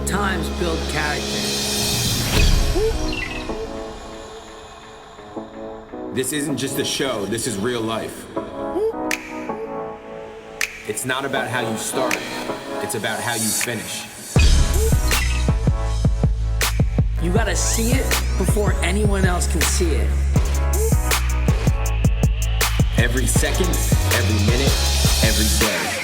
times build character. This isn't just a show, this is real life. It's not about how you start, it's about how you finish. You gotta see it before anyone else can see it. Every second, every minute, every day.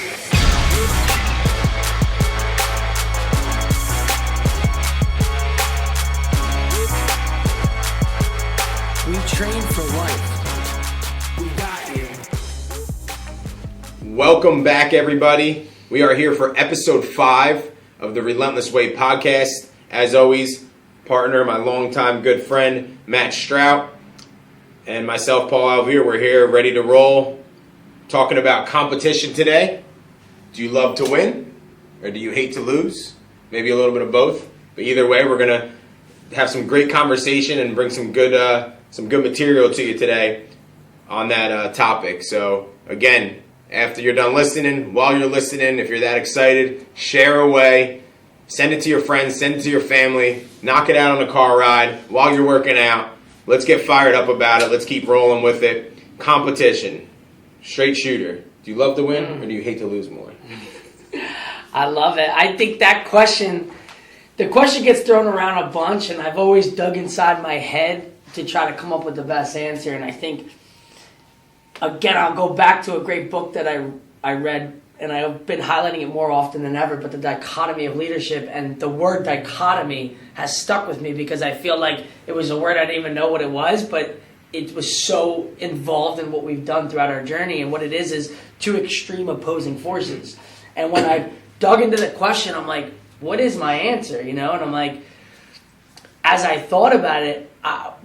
We train for life. We got you. Welcome back, everybody. We are here for episode 5 of the Relentless Way podcast. As always, partner, my longtime good friend, Matt Strout, and myself, Paul Alvear. We're here ready to roll, talking about competition today. Do you love to win, or do you hate to lose? Maybe a little bit of both. But either way, we're going to have some great conversation and bring some good material to you today on that topic. So, again, after you're done listening, while you're listening, if you're that excited, share away. Send it to your friends, send it to your family, knock it out on a car ride while you're working out. Let's get fired up about it. Let's keep rolling with it. Competition. Straight shooter. Do you love to win or do you hate to lose more? I love it. I think the question gets thrown around a bunch, and I've always dug inside my head to try to come up with the best answer. And I think, again, I'll go back to a great book that I read, and I've been highlighting it more often than ever, but The Dichotomy of Leadership. And the word dichotomy has stuck with me because I feel like it was a word I didn't even know what it was, but it was so involved in what we've done throughout our journey. And what it is two extreme opposing forces. And when I dug into the question, I'm like, what is my answer? And I'm like, as I thought about it,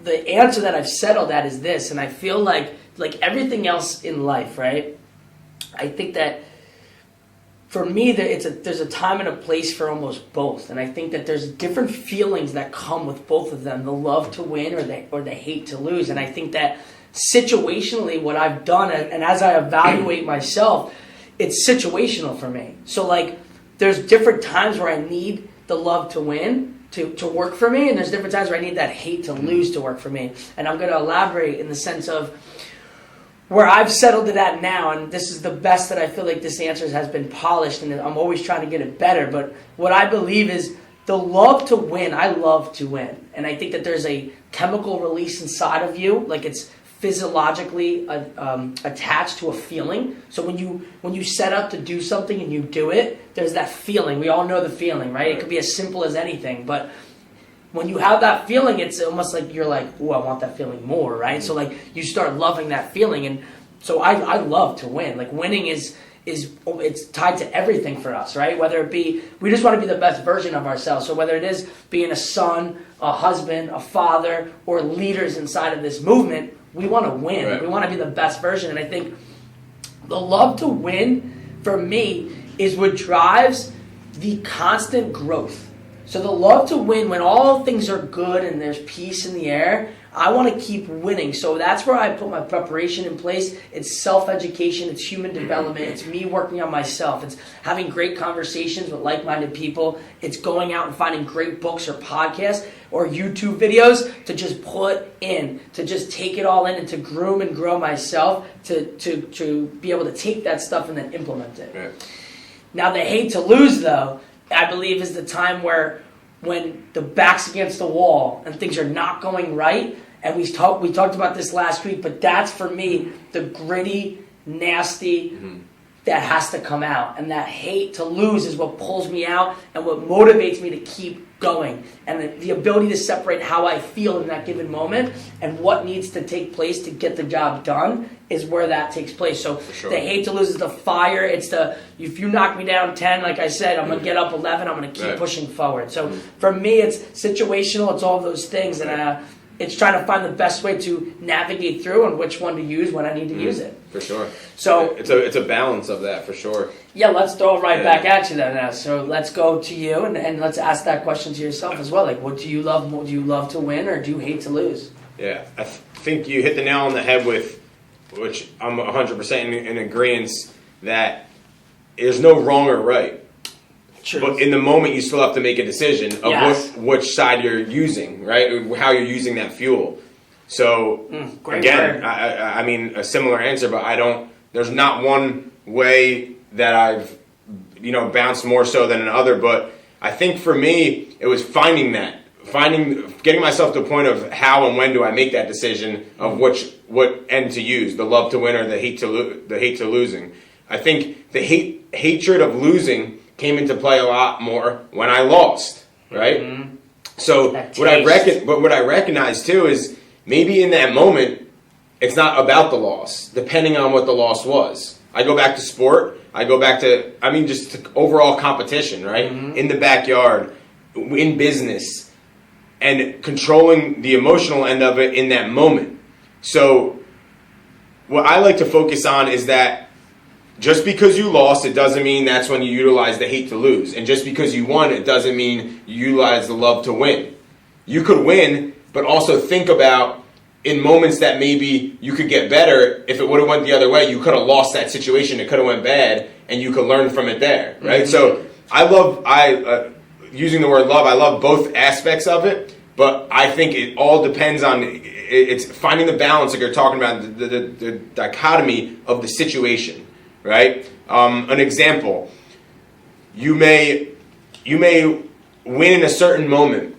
the answer that I've settled at is this. And I feel like everything else in life, right? I think that for me, there's a time and a place for almost both. And I think that there's different feelings that come with both of them, the love to win or the hate to lose. And I think that situationally what I've done, and as I evaluate myself, it's situational for me. So there's different times where I need the love to win to work for me, and there's different times where I need that hate to lose to work for me. And I'm going to elaborate in the sense of where I've settled it at now, and this is the best that I feel like this answer has been polished, and I'm always trying to get it better. But what I believe is the love to win, I love to win. And I think that there's a chemical release inside of you, like it's physiologically attached to a feeling. So when you set up to do something and you do it, there's that feeling. We all know the feeling, right? It could be as simple as anything, but when you have that feeling, it's almost like you're like, oh, I want that feeling more, right? So you start loving that feeling. And so I love to win. Winning is it's tied to everything for us, right? Whether it be, we just want to be the best version of ourselves. So whether it is being a son, a husband, a father, or leaders inside of this movement, we want to win. Right. We want to be the best version. And I think the love to win, for me, is what drives the constant growth. So the love to win, when all things are good and there's peace in the air, I want to keep winning. So that's where I put my preparation in place. It's self-education. It's human development. It's me working on myself. It's having great conversations with like-minded people. It's going out and finding great books or podcasts or YouTube videos to just put in, to just take it all in and to groom and grow myself to be able to take that stuff and then implement it. Right. Now, the hate to lose, though, I believe is the time when the back's against the wall and things are not going right. And we talked about this last week, but that's for me the gritty, nasty that has to come out. And that hate to lose is what pulls me out and what motivates me to keep going. And the ability to separate how I feel in that given moment and what needs to take place to get the job done is where that takes place. So sure. The hate to lose is the fire. It's if you knock me down 10, like I said, I'm going to get up 11. I'm going to keep pushing forward. So for me, it's situational. It's all of those things. And it's trying to find the best way to navigate through and which one to use when I need to use it. For sure. So it's a balance of that, for sure. Yeah, let's throw it right back at you then now. So let's go to you and let's ask that question to yourself as well. What do you love? Do you love to win or do you hate to lose? Yeah, I think you hit the nail on the head with, which I'm 100% in agreement, that there's no wrong or right. True. But in the moment, you still have to make a decision of Yes. which side you're using, right? How you're using that fuel. So great again, word. I mean a similar answer, but there's not one way that I've bounced more so than another. But I think for me, it was getting myself to a point of how and when do I make that decision of what end to use, the love to win or the hate to losing. I think the hatred of losing came into play a lot more when I lost, right? Mm-hmm. So what I recognize too is maybe in that moment it's not about the loss, depending on what the loss was. I go back to sport. I go back to just to overall competition, right? Mm-hmm. In the backyard, in business, and controlling the emotional end of it in that moment. So what I like to focus on is that just because you lost, it doesn't mean that's when you utilize the hate to lose. And just because you won, it doesn't mean you utilize the love to win. You could win, but also think about in moments that maybe you could get better. If it would have went the other way, you could have lost that situation. It could have went bad, and you could learn from it there, right? Mm-hmm. So using the word love, I love both aspects of it, but I think it all depends on it's finding the balance, like you're talking about, the dichotomy of the situation. Right? An example: you may win in a certain moment,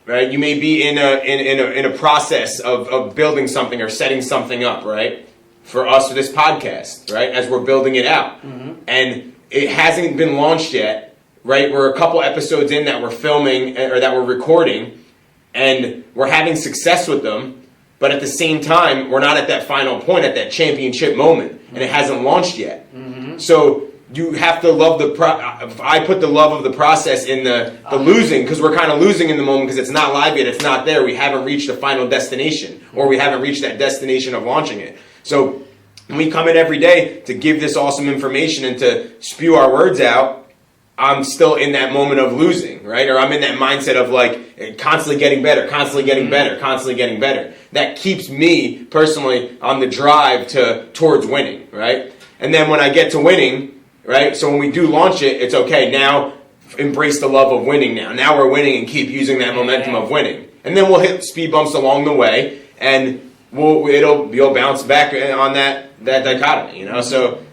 right? You may be in a process of building something or setting something up, right? For us, for this podcast, right? As we're building it out, mm-hmm. and it hasn't been launched yet, right? We're a couple episodes in that we're filming or that we're recording, and we're having success with them. But at the same time, we're not at that final point, at that championship moment, and it hasn't launched yet. Mm-hmm. So you have to love I put the love of the process in the losing, because we're kind of losing in the moment because it's not live yet, it's not there. We haven't reached the final destination, or we haven't reached that destination of launching it. So when we come in every day to give this awesome information and to spew our words out, I'm still in that moment of losing, right? Or I'm in that mindset of like constantly getting better, constantly getting better, constantly getting better. That keeps me personally on the drive towards winning, right? And then when I get to winning, right? So when we do launch it, it's okay. Now embrace the love of winning now. Now we're winning and keep using that momentum of winning. And then we'll hit speed bumps along the way, and you'll bounce back on that dichotomy, So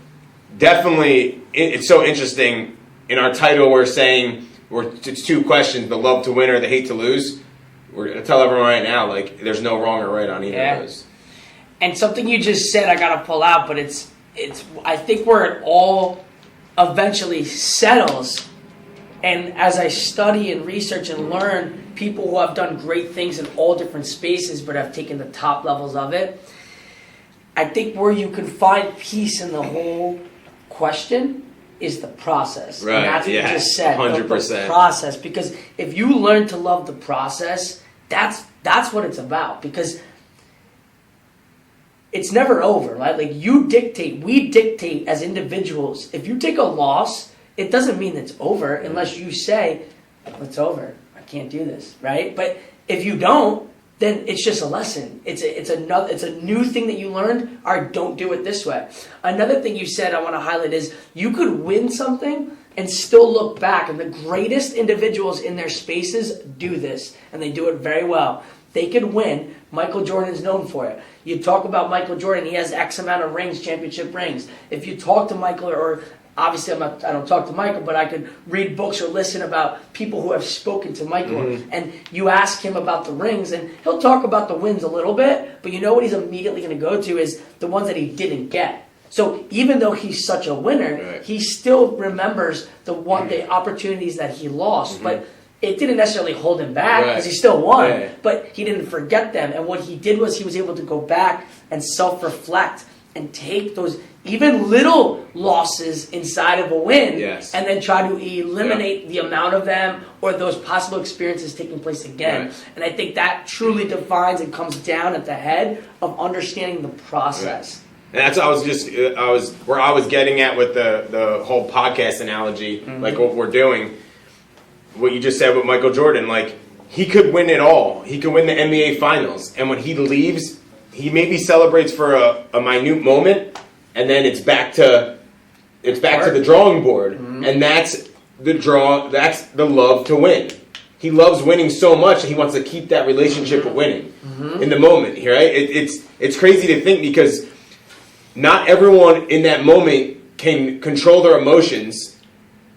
definitely it's so interesting. In our title, we're saying it's two questions: the love to win or the hate to lose. We're gonna tell everyone right now, like, there's no wrong or right on either of those. And something you just said, I gotta pull out, but it's. I think where it all eventually settles. And as I study and research and learn people who have done great things in all different spaces, but have taken the top levels of it, I think where you can find peace in the whole question is the process. Right. And that's what you just said. 100%. The process. Because if you learn to love the process, that's what it's about. Because it's never over, right? Like we dictate as individuals. If you take a loss, it doesn't mean it's over unless you say, it's over. I can't do this, right? But if you don't, then it's just a lesson. It's a new thing that you learned. All right, don't do it this way. Another thing you said I want to highlight is you could win something and still look back. And the greatest individuals in their spaces do this, and they do it very well. They could win. Michael Jordan's known for it. You talk about Michael Jordan, he has X amount of rings, championship rings. If you talk to Michael, or obviously I don't talk to Michael, but I could read books or listen about people who have spoken to Michael. Mm-hmm. And you ask him about the rings, and he'll talk about the wins a little bit, but you know what he's immediately going to go to is the ones that he didn't get. So even though he's such a winner, right, he still remembers the opportunities that he lost. Mm-hmm. But it didn't necessarily hold him back because he still won, but he didn't forget them. And what he did was he was able to go back and self-reflect and take those even little losses inside of a win, and then try to eliminate the amount of them or those possible experiences taking place again. Right. And I think that truly defines and comes down at the head of understanding the process. Right. And that's what I was getting at with the whole podcast analogy, mm-hmm. like what we're doing. What you just said with Michael Jordan, like, he could win it all. He could win the NBA Finals. And when he leaves, he maybe celebrates for a minute moment, and then it's back to the drawing board. Mm-hmm. And the draw. That's the love to win. He loves winning so much that he wants to keep that relationship with winning in the moment. Right? It's crazy to think because not everyone in that moment can control their emotions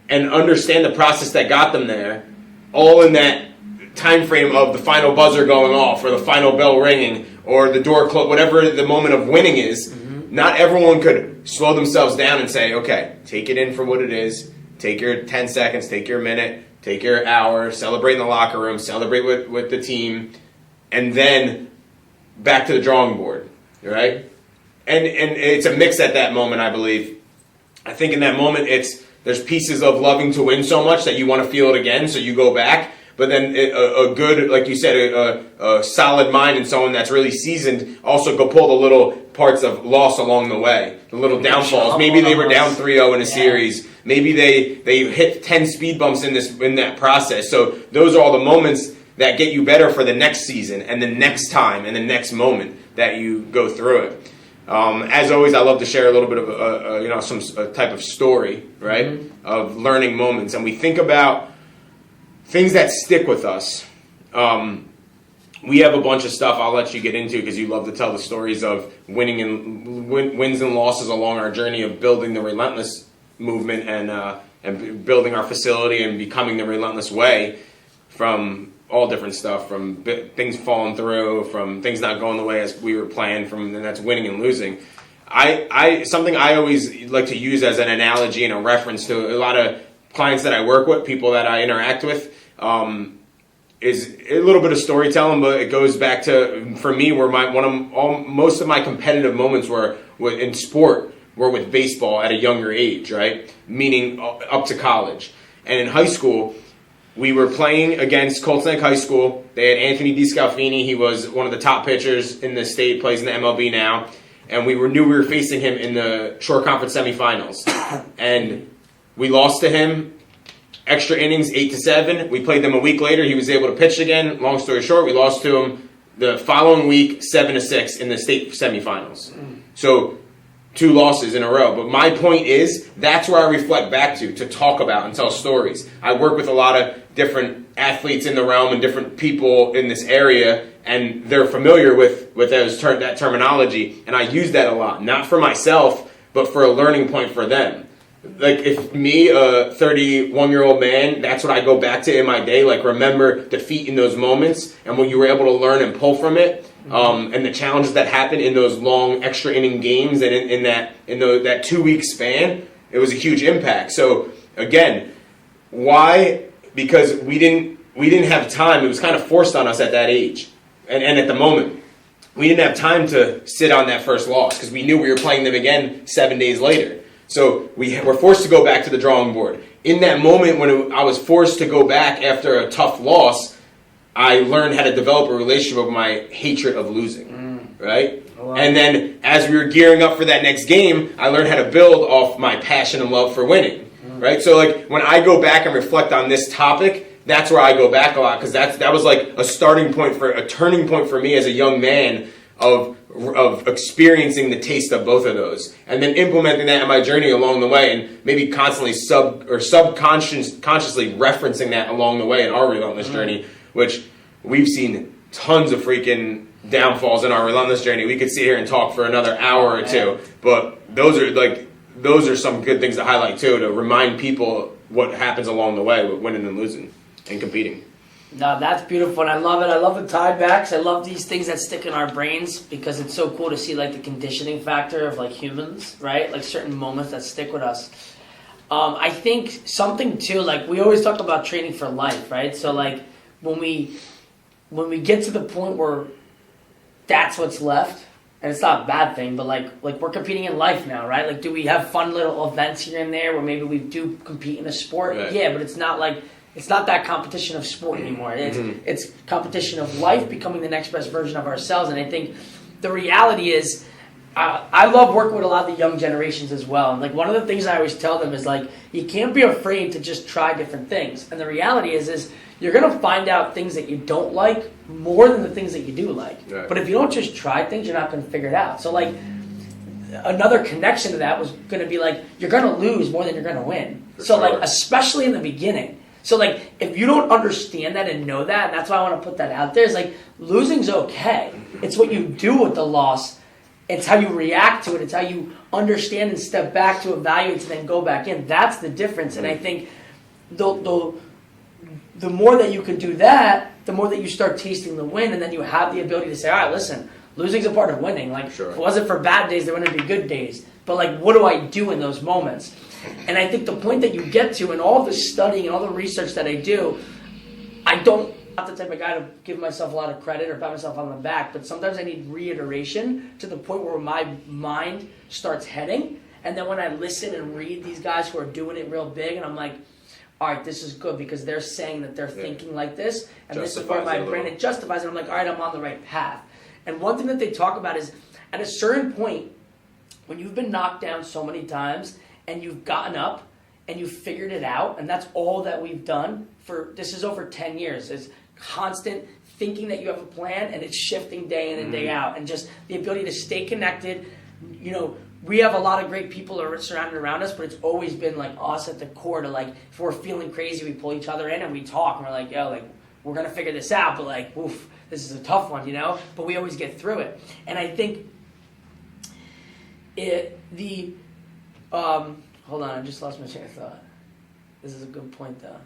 and understand the process that got them there, all in that time frame of the final buzzer going off or the final bell ringing or the door close, whatever the moment of winning is. Not everyone could slow themselves down and say, okay, take it in for what it is. Take your 10 seconds, take your minute, take your hour, celebrate in the locker room, celebrate with the team, and then back to the drawing board, right? And it's a mix at that moment, I believe. I think in that moment, there's pieces of loving to win so much that you want to feel it again, so you go back. But then a good, like you said, a solid mind and someone that's really seasoned also go pull the little parts of loss along the way, the little downfalls. Maybe they were down 3-0 in a series. Maybe they hit 10 speed bumps in that process. So those are all the moments that get you better for the next season and the next time and the next moment that you go through it. As always, I love to share a little bit of some type of story, right, of learning moments, and we think about things that stick with us. We have a bunch of stuff I'll let you get into because you love to tell the stories of wins and losses along our journey of building the Relentless movement and building our facility and becoming the Relentless Way, from all different stuff, from things falling through, from things not going the way as we were planned, and that's winning and losing. Something I always like to use as an analogy and a reference to a lot of clients that I work with, people that I interact with, is a little bit of storytelling, but it goes back to, for me, where most of my competitive moments were in sport were with baseball at a younger age, right? Meaning up to college. And in high school, we were playing against Colts Neck High School. They had Anthony DeScalfini. He was one of the top pitchers in the state, plays in the MLB now. And we knew we were facing him in the Shore Conference semifinals. And we lost to him. Extra innings, 8-7. We played them a week later. He was able to pitch again. Long story short, we lost to him the following week, 7-6 in the state semifinals. So 2 losses in a row. But my point is, that's where I reflect back to talk about and tell stories. I work with a lot of different athletes in the realm and different people in this area, and they're familiar with that terminology, and I use that a lot, not for myself, but for a learning point for them. Like, if me, a 31-year-old man, that's what I go back to in my day, like, remember defeat in those moments and what you were able to learn and pull from it, and the challenges that happened in those long extra inning games and in that 2-week span, it was a huge impact. So, again, why? Because we didn't have time. It was kind of forced on us at that age and at the moment. We didn't have time to sit on that first loss because we knew we were playing them again 7 days later. So we were forced to go back to the drawing board. In that moment when I was forced to go back after a tough loss, I learned how to develop a relationship with my hatred of losing, right? And then as we were gearing up for that next game, I learned how to build off my passion and love for winning, right? So like when I go back and reflect on this topic, that's where I go back a lot, because that was like a turning point for me as a young man of experiencing the taste of both of those, and then implementing that in my journey along the way, and maybe constantly subconsciously referencing that along the way in our Relentless journey, which we've seen tons of freaking downfalls in our Relentless journey. We could sit here and talk for another hour or two, but those are some good things to highlight too, to remind people what happens along the way with winning and losing and competing. No, that's beautiful, and I love it. I love the tiebacks. I love these things that stick in our brains because it's so cool to see like the conditioning factor of like humans, right? Like certain moments that stick with us. I think something too, like we always talk about training for life, right? So like when we get to the point where that's what's left, and it's not a bad thing, but like we're competing in life now, right? Like, do we have fun little events here and there where maybe we do compete in a sport? Right. Yeah, but it's not that competition of sport anymore. It's competition of life, becoming the next best version of ourselves. And I think the reality is, I love working with a lot of the young generations as well. And like one of the things I always tell them is like, you can't be afraid to just try different things. And the reality is you're going to find out things that you don't like more than the things that you do like. Right. But if you don't just try things, you're not going to figure it out. So like, another connection to that was going to be like, you're going to lose more than you're going to win. So sure. like, especially in the beginning. So like, if you don't understand that and know that, and that's why I want to put that out there, is like, losing's okay. It's what you do with the loss. It's how you react to it. It's how you understand and step back to evaluate to then go back in. That's the difference. And I think the more that you can do that, the more that you start tasting the win, and then you have the ability to say, all right, listen, losing's a part of winning. Like, Sure. if it wasn't for bad days, there wouldn't be good days. But like, what do I do in those moments? And I think the point that you get to, and all the studying and all the research that I do, I'm not the type of guy to give myself a lot of credit or pat myself on the back, but sometimes I need reiteration to the point where my mind starts heading. And then when I listen and read these guys who are doing it real big, and I'm like, all right, this is good because they're saying that they're thinking like this, and this is where my brain, it justifies it. I'm like, all right, I'm on the right path. And one thing that they talk about is, at a certain point, when you've been knocked down so many times, and you've gotten up, and you've figured it out, and that's all that we've done this is over 10 years, is constant thinking that you have a plan, and it's shifting day in and day out, and just the ability to stay connected. You know, we have a lot of great people that are surrounded around us, but it's always been like us at the core to like, if we're feeling crazy, we pull each other in and we talk, and we're like, yo, like, we're going to figure this out, but like, oof, this is a tough one, you know? But we always get through it. And I think hold on, I just lost my train of thought. This is a good point, though.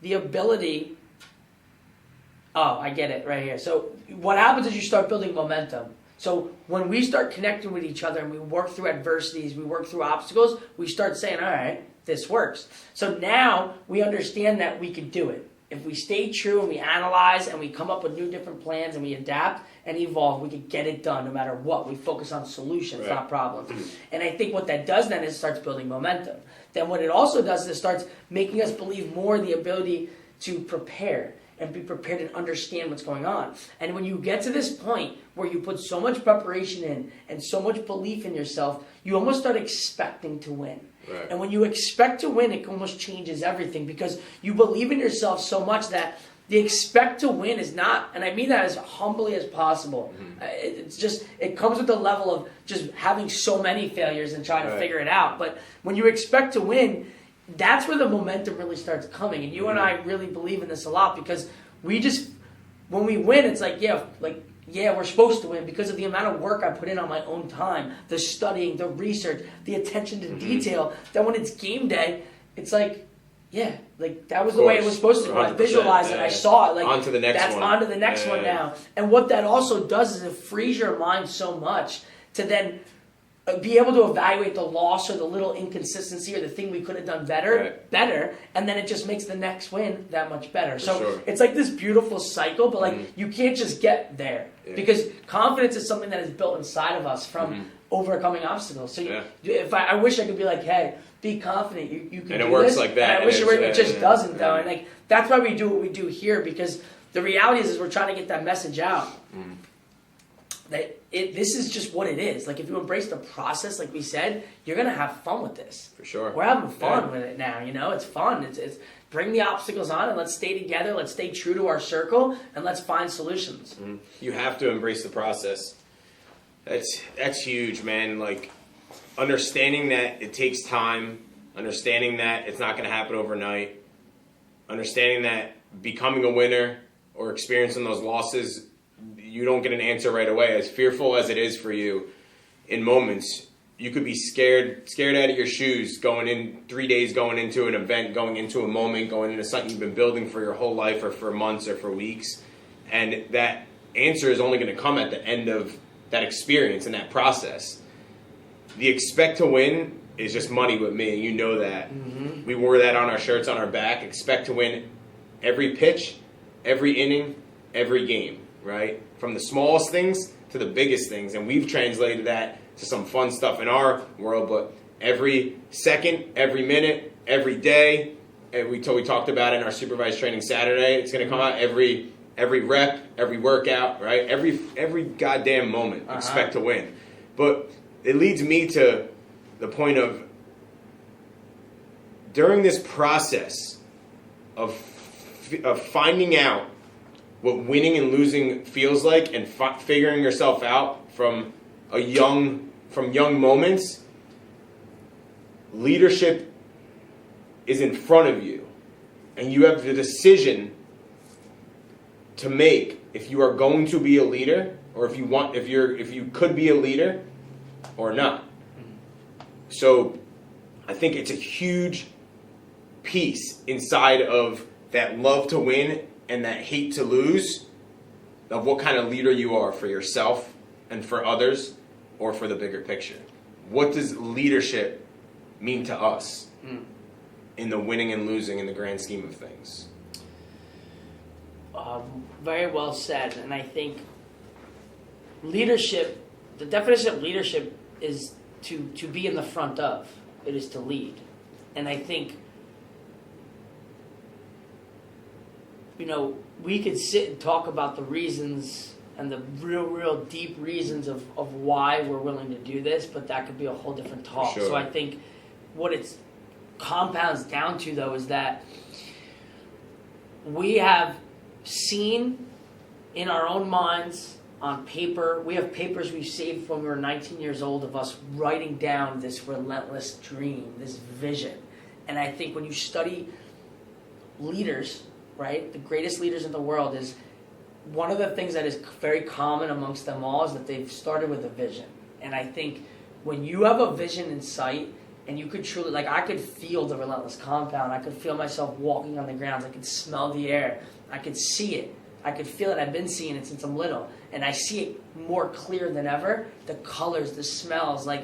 The ability... Oh, I get it right here. So what happens is you start building momentum. So when we start connecting with each other and we work through adversities, we work through obstacles, we start saying, all right, this works. So now we understand that we can do it. If we stay true and we analyze and we come up with new different plans and we adapt and evolve, we can get it done no matter what. We focus on solutions, right. Not problems. And I think what that does then is it starts building momentum. Then what it also does is it starts making us believe more in the ability to prepare and be prepared and understand what's going on. And when you get to this point where you put so much preparation in and so much belief in yourself, you almost start expecting to win. Right. And when you expect to win, it almost changes everything because you believe in yourself so much that the expect to win is not, and I mean that as humbly as possible. It's just, it comes with the level of just having so many failures and trying to figure it out. But when you expect to win, that's where the momentum really starts coming. And you and I really believe in this a lot because we just, when we win, it's like, yeah, we're supposed to win because of the amount of work I put in on my own time, the studying, the research, the attention to detail, that when it's game day, it's like, yeah, like that was the way it was supposed to. When I visualized it, I saw it. Like on to the next that's one. on to the next one now. And what that also does is it frees your mind so much to then be able to evaluate the loss or the little inconsistency or the thing we could have done better, and then it just makes the next win that much better. So it's like this beautiful cycle, but like you can't just get there because confidence is something that is built inside of us from overcoming obstacles. So if I wish I could be like, hey, be confident, you can do this. And it works like that. And I wish it just doesn't though. And like that's why we do what we do here because the reality is we're trying to get that message out. That this is just what it is. Like if you embrace the process, like we said, you're gonna have fun with this. For sure. We're having fun with it now. You know, it's fun. It's bring the obstacles on and let's stay together. Let's stay true to our circle and let's find solutions. You have to embrace the process. That's huge, man. Like understanding that it takes time, understanding that it's not gonna happen overnight, understanding that becoming a winner or experiencing those losses, you don't get an answer right away. As fearful as it is for you, in moments, you could be scared out of your shoes going in 3 days, going into an event, going into a moment, going into something you've been building for your whole life or for months or for weeks. And that answer is only going to come at the end of that experience and that process. The expect to win is just money with me. You know that. We wore that on our shirts, on our back. Expect to win every pitch, every inning, every game. Right? From the smallest things to the biggest things. And we've translated that to some fun stuff in our world, but every second, every minute, every day, and we talked about it in our supervised training Saturday, it's going to come out every rep, every workout, right? Every goddamn moment, expect to win. But it leads me to the point of during this process of finding out what winning and losing feels like, and figuring yourself out from young moments, leadership is in front of you, and you have the decision to make if you are going to be a leader, or if you could be a leader or not. So I think it's a huge piece inside of that love to win and that hate to lose, of what kind of leader you are for yourself and for others, or for the bigger picture. What does leadership mean to us in the winning and losing in the grand scheme of things? Very well said. And I think leadership, the definition of leadership is to be in the front of. It is to lead. And I think, we could sit and talk about the reasons and the real deep reasons of why we're willing to do this, but that could be a whole different talk. Sure. So I think what it compounds down to, though, is that we have seen in our own minds, on paper, we have papers we saved when we were 19 years old of us writing down this relentless dream, this vision. And I think when you study leaders, right, the greatest leaders in the world, is one of the things that is very common amongst them all is that they've started with a vision. And I think when you have a vision in sight, and you could truly, I could feel the relentless compound. I could feel myself walking on the grounds. I could smell the air. I could see it. I could feel it. I've been seeing it since I'm little. And I see it more clear than ever. The colors, the smells, I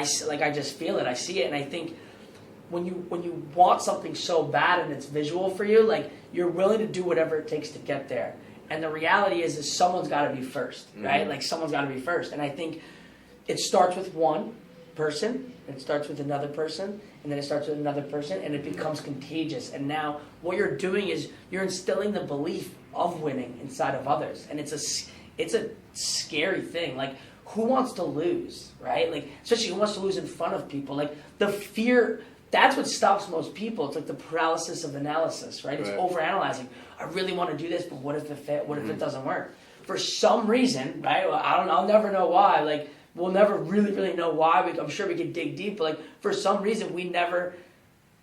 just feel it. I see it. And I think when you want something so bad and it's visual for you, you're willing to do whatever it takes to get there. And the reality is someone's got to be first, right? Someone's got to be first. And I think it starts with one person, it starts with another person, and then it starts with another person, and it becomes contagious. And now what you're doing is you're instilling the belief of winning inside of others. And it's a scary thing. Who wants to lose, right? Especially who wants to lose in front of people. The fear, that's what stops most people. It's the paralysis of analysis, right? It's overanalyzing. I really want to do this, but what if it doesn't work? For some reason, right? I'll never know why. We'll never really know why. I'm sure we could dig deep, but for some reason we never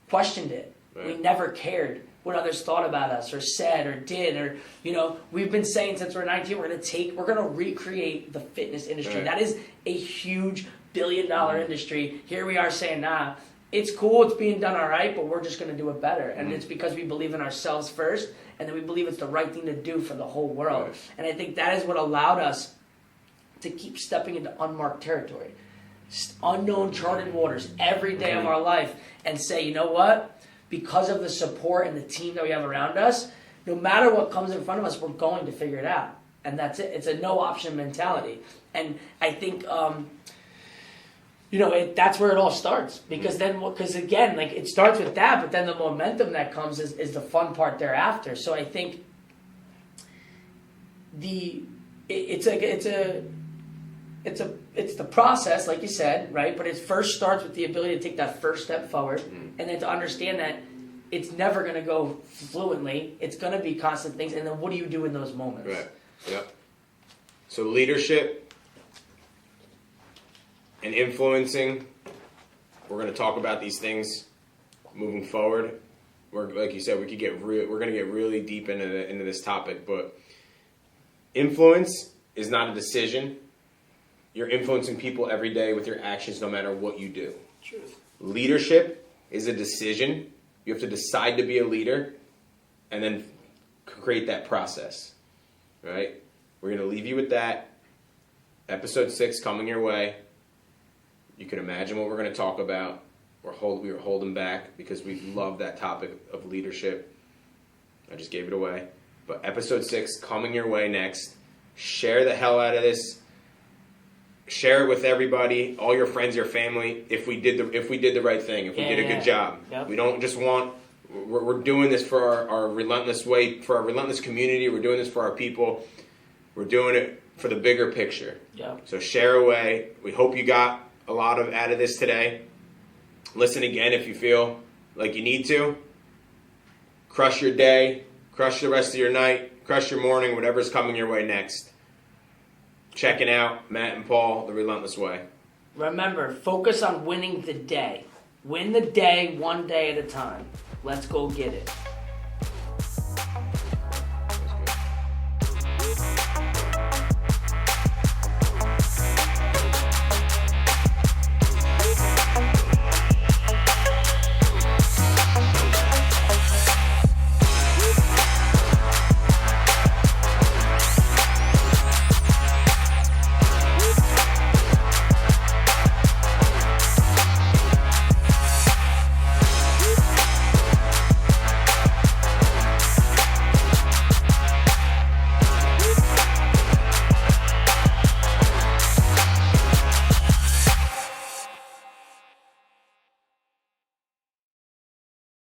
questioned it. Right. We never cared what others thought about us or said or did, or we've been saying since we're 19 we're going to recreate the fitness industry. Right. That is a huge billion-dollar industry. Here we are saying, nah, it's cool, it's being done all right, but we're just going to do it better. And it's because we believe in ourselves first, and then we believe it's the right thing to do for the whole world. Right. And I think that is what allowed us to keep stepping into unmarked territory, unknown charted waters every day of our life, and say, you know what? Because of the support and the team that we have around us, no matter what comes in front of us, we're going to figure it out. And that's it. It's a no-option mentality. And I think, that's where it all starts. Because again, it starts with that, but then the momentum that comes is the fun part thereafter. So I think it's the process, like you said, right? But it first starts with the ability to take that first step forward, and then to understand that it's never going to go fluently. It's going to be constant things, and then what do you do in those moments? Right. Yep. So leadership and influencing. We're going to talk about these things moving forward. Like you said, we're going to get really deep into this topic, but influence is not a decision. You're influencing people every day with your actions, no matter what you do. Truth. Leadership is a decision. You have to decide to be a leader and then create that process. Right? We're going to leave you with that. Episode 6 coming your way. You can imagine what we're going to talk about. We were holding back because we love that topic of leadership. I just gave it away. But episode 6 coming your way next. Share the hell out of this. Share it with everybody, all your friends, your family. If we did the right thing, if we did a good job, we don't just want. We're doing this for our relentless way, for our relentless community. We're doing this for our people. We're doing it for the bigger picture. Yep. So share away. We hope you got a lot out of this today. Listen again if you feel like you need to. Crush your day. Crush the rest of your night. crush your morning, whatever's coming your way next. Checking out Matt and Paul, The Relentless Way. Remember, focus on winning the day. Win the day one day at a time. Let's go get it.